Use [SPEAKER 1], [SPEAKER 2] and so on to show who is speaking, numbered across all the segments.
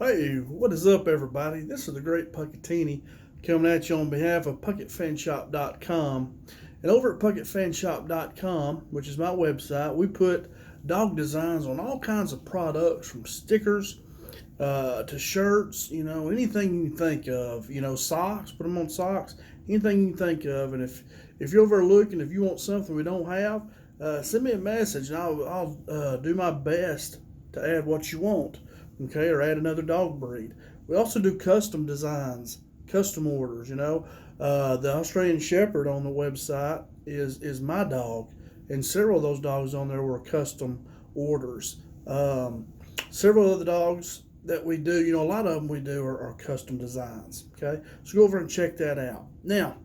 [SPEAKER 1] Hey, what is up, everybody? This is the Great Puckettini coming at you on behalf of PuckettFanShop.com. And over at PuckettFanShop.com, which is my website, we put dog designs on all kinds of products from stickers to shirts, anything you can think of. Socks, put them on socks, anything you can think of. And if you're over looking, if you want something we don't have, send me a message and I'll do my best to add what you want. Okay, or add another dog breed. We also do custom designs, custom orders. The Australian Shepherd on the website is my dog, and several of those dogs on there were custom orders. Several of the dogs that we do, a lot of them we do are custom designs. Okay, so go over and check that out. Now,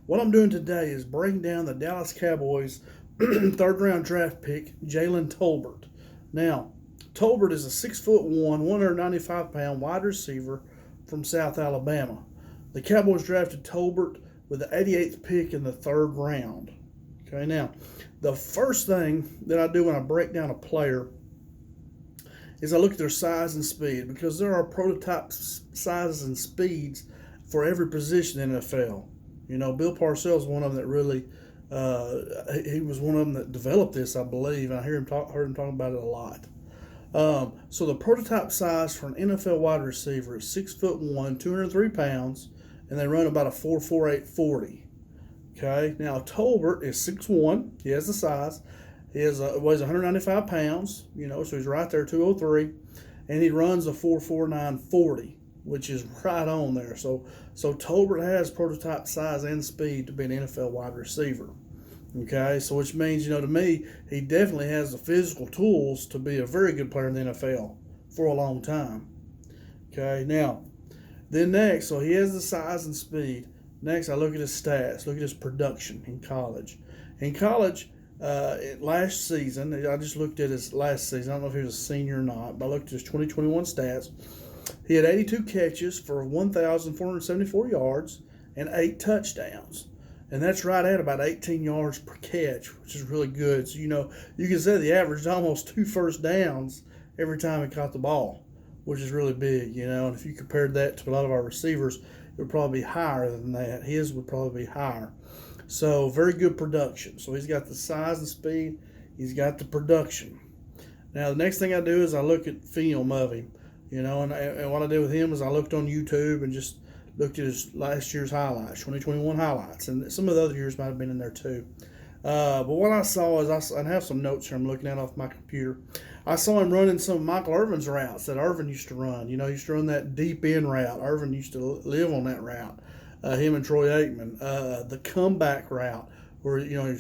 [SPEAKER 1] what I'm doing today is breaking down the Dallas Cowboys third round draft pick, Jalen Tolbert. Now, Tolbert is a 6'1", 195-pound wide receiver from South Alabama. The Cowboys drafted Tolbert with the 88th pick in the third round. Okay, now, the first thing that I do when I break down a player is I look at their size and speed, because there are prototype sizes and speeds for every position in the NFL. Bill Parcells is one of them that really he was one of them that developed this, I believe. I heard him talking about it a lot. So the prototype size for an NFL wide receiver is 6'1", 203 pounds, and they run about a 4.48 40. Okay, now Tolbert is 6'1", he has the size, weighs 195 pounds, so he's right there, 203, and he runs a 4.49 40, which is right on there. So Tolbert has prototype size and speed to be an NFL wide receiver. Okay, so which means, to me, he definitely has the physical tools to be a very good player in the NFL for a long time. Okay, now, then next, so he has the size and speed. Next, I look at his stats, look at his production in college. In college, last season, I just looked at his last season. I don't know if he was a senior or not, but I looked at his 2021 stats. He had 82 catches for 1,474 yards and 8 touchdowns. And that's right at about 18 yards per catch, which is really good. So, you can say the average is almost 2 first downs every time he caught the ball, which is really big, And if you compared that to a lot of our receivers, it would probably be higher than that. His would probably be higher. So, very good production. So, he's got the size and speed. He's got the production. Now, the next thing I do is I look at film of him, and what I did with him is I looked on YouTube and just looked at his last year's highlights, 2021 highlights, and some of the other years might have been in there too. But what I saw is I have some notes here I'm looking at off my computer. I saw him running some of Michael Irvin's routes that Irvin used to run. He used to run that deep end route. Irvin used to live on that route. Him and Troy Aikman. The comeback route where he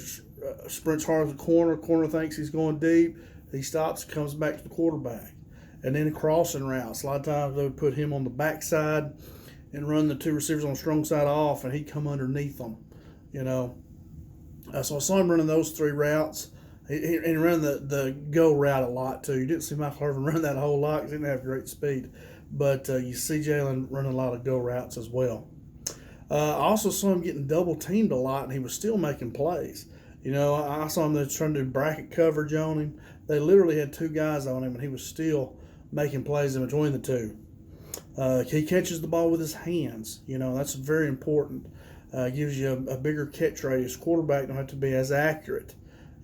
[SPEAKER 1] sprints hard at the corner. Corner thinks he's going deep. He stops, comes back to the quarterback. And then crossing routes. A lot of times they would put him on the backside and run the two receivers on the strong side off, and he'd come underneath them, So I saw him running those 3 routes. He ran the go route a lot, too. You didn't see Michael Irvin run that a whole lot because he didn't have great speed. But you see Jalen running a lot of go routes as well. I also saw him getting double-teamed a lot, and he was still making plays. I saw him trying to do bracket coverage on him. They literally had 2 guys on him, and he was still making plays in between the 2. He catches the ball with his hands. That's very important. Gives you a bigger catch radius. Quarterback don't have to be as accurate.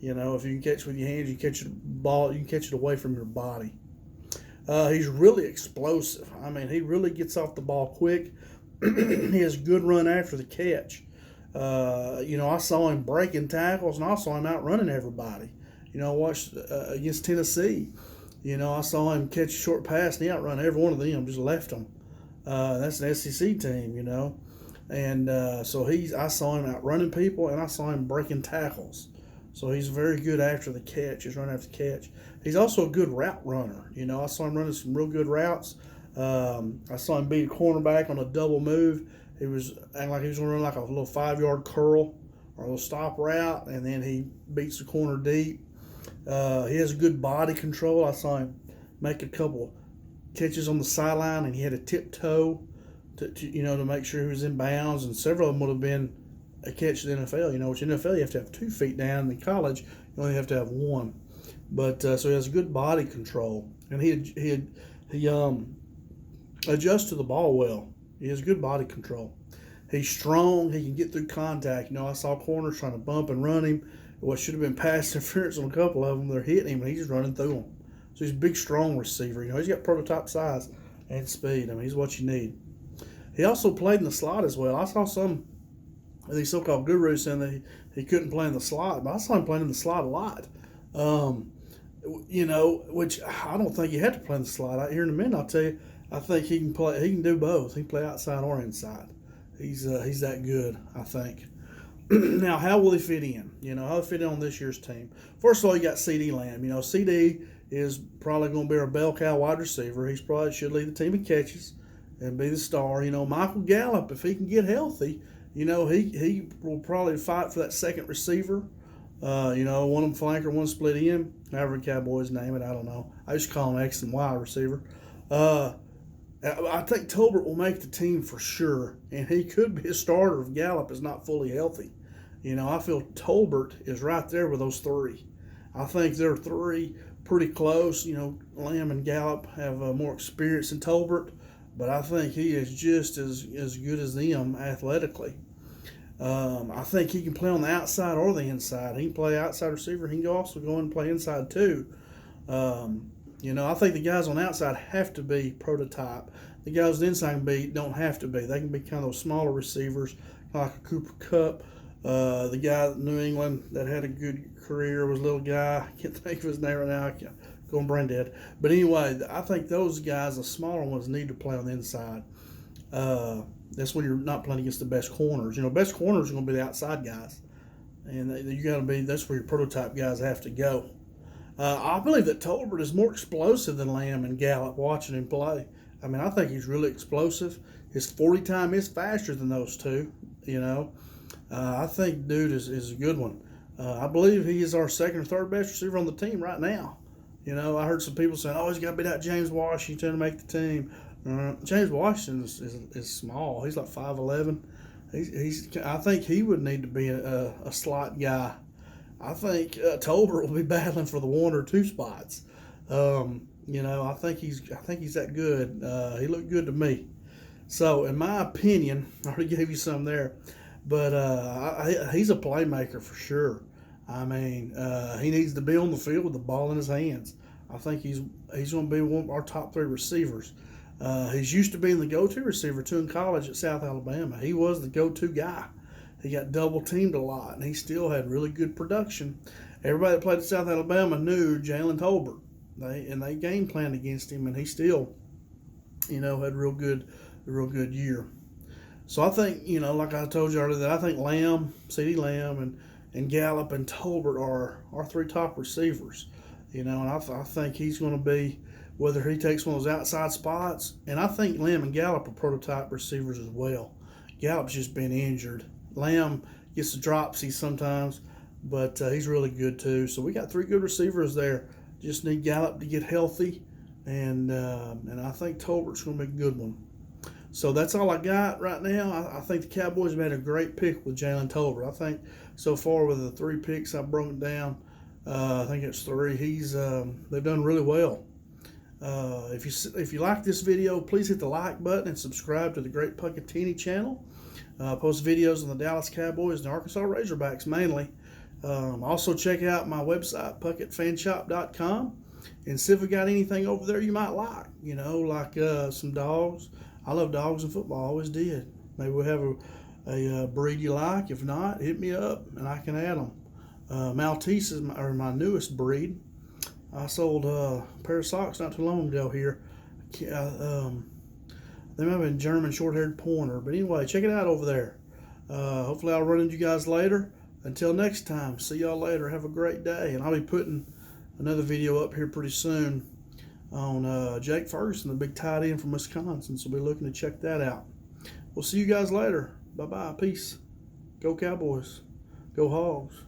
[SPEAKER 1] If you can catch with your hands, you catch the ball, you can catch it away from your body. He's really explosive. He really gets off the ball quick. He has good run after the catch. I saw him breaking tackles, and I saw him outrunning everybody. I watched against Tennessee. I saw him catch a short pass, and he outrun every one of them, just left them. That's an SEC team, And so I saw him outrunning people, and I saw him breaking tackles. So he's very good after the catch. He's running after the catch. He's also a good route runner. I saw him running some real good routes. I saw him beat a cornerback on a double move. He was acting like he was going to run like a little 5-yard curl or a little stop route, and then he beats the corner deep. He has good body control. I saw him make a couple catches on the sideline, and he had a tiptoe to make sure he was in bounds, and several of them would have been a catch in the NFL. Which in the NFL you have to have 2 feet down. In college, you only have to have 1. But so he has good body control, and he adjusts to the ball well. He has good body control. He's strong. He can get through contact. I saw corners trying to bump and run him. What should have been pass interference on a couple of them. They're hitting him, and he's running through them. So he's a big, strong receiver. He's got prototype size and speed. He's what you need. He also played in the slot as well. I saw some of these so-called gurus saying that he couldn't play in the slot, but I saw him playing in the slot a lot. Which I don't think he had to play in the slot. Out here in a minute, I'll tell you, I think he can play. He can do both. He can play outside or inside. He's that good, I think. Now, how will he fit in? How will he fit in on this year's team? First of all, you got CD Lamb. CD is probably going to be our bell cow wide receiver. He's probably should lead the team in catches and be the star. Michael Gallup, if he can get healthy, he will probably fight for that second receiver. One of them flanker, one split end, however the Cowboys name it, I don't know. I just call him X and Y receiver. I think Tolbert will make the team for sure, and he could be a starter if Gallup is not fully healthy. I feel Tolbert is right there with those three. I think they're three pretty close. Lamb and Gallup have more experience than Tolbert, but I think he is just as good as them athletically. I think he can play on the outside or the inside. He can play outside receiver. He can also go and play inside too. I think the guys on the outside have to be prototype. The guys on the inside don't have to be. They can be kind of those smaller receivers, like a Cooper Kupp. The guy in New England that had a good career was a little guy. I can't think of his name right now. Going brain dead. But anyway, I think those guys, the smaller ones, need to play on the inside. That's when you're not playing against the best corners. Best corners are going to be the outside guys, and you got to be. That's where your prototype guys have to go. I believe that Tolbert is more explosive than Lamb and Gallup. Watching him play, I think he's really explosive. His 40 time is faster than those two. I think dude is a good one. I believe he is our second or third best receiver on the team right now. I heard some people saying, "Oh, he's got to beat out James Washington to make the team." James Washington is small. He's like 5'11". I think he would need to be a slot guy. I think Tolbert will be battling for the 1 or 2 spots. I think he's that good. He looked good to me. So, in my opinion, I already gave you some there, but he's a playmaker for sure. He needs to be on the field with the ball in his hands. I think he's going to be one of our top 3 receivers. He's used to being the go-to receiver too in college at South Alabama. He was the go-to guy. He got double teamed a lot, and he still had really good production. Everybody that played at South Alabama knew Jalen Tolbert. They game planned against him, and he still, had a real good year. So I think, like I told you earlier, that I think Lamb, CD Lamb, and Gallup and Tolbert are our 3 top receivers. And I think he's going to be, whether he takes one of those outside spots, and I think Lamb and Gallup are prototype receivers as well. Gallup's just been injured. Lamb gets the dropsies sometimes, but he's really good too. So we got 3 good receivers there. Just need Gallup to get healthy, and I think Tolbert's going to be a good one. So that's all I got right now. I think the Cowboys made a great pick with Jalen Tolbert. I think so far with the 3 picks I've broken down, I think it's 3. They've done really well. If you like this video, please hit the like button and subscribe to the Great Puckettini channel. Post videos on the Dallas Cowboys and Arkansas Razorbacks mainly. Also check out my website, puckettfanshop.com, and see if we got anything over there you might like. Like some dogs. I love dogs and football. I always did. Maybe we'll have a breed you like. If not, hit me up and I can add them. Maltese are my newest breed. I sold a pair of socks not too long ago here. They might have been German short-haired pointer. But anyway, check it out over there. Hopefully I'll run into you guys later. Until next time, see y'all later. Have a great day. And I'll be putting another video up here pretty soon on Jake Ferguson, the big tight end from Wisconsin. So we'll be looking to check that out. We'll see you guys later. Bye-bye. Peace. Go Cowboys. Go Hogs.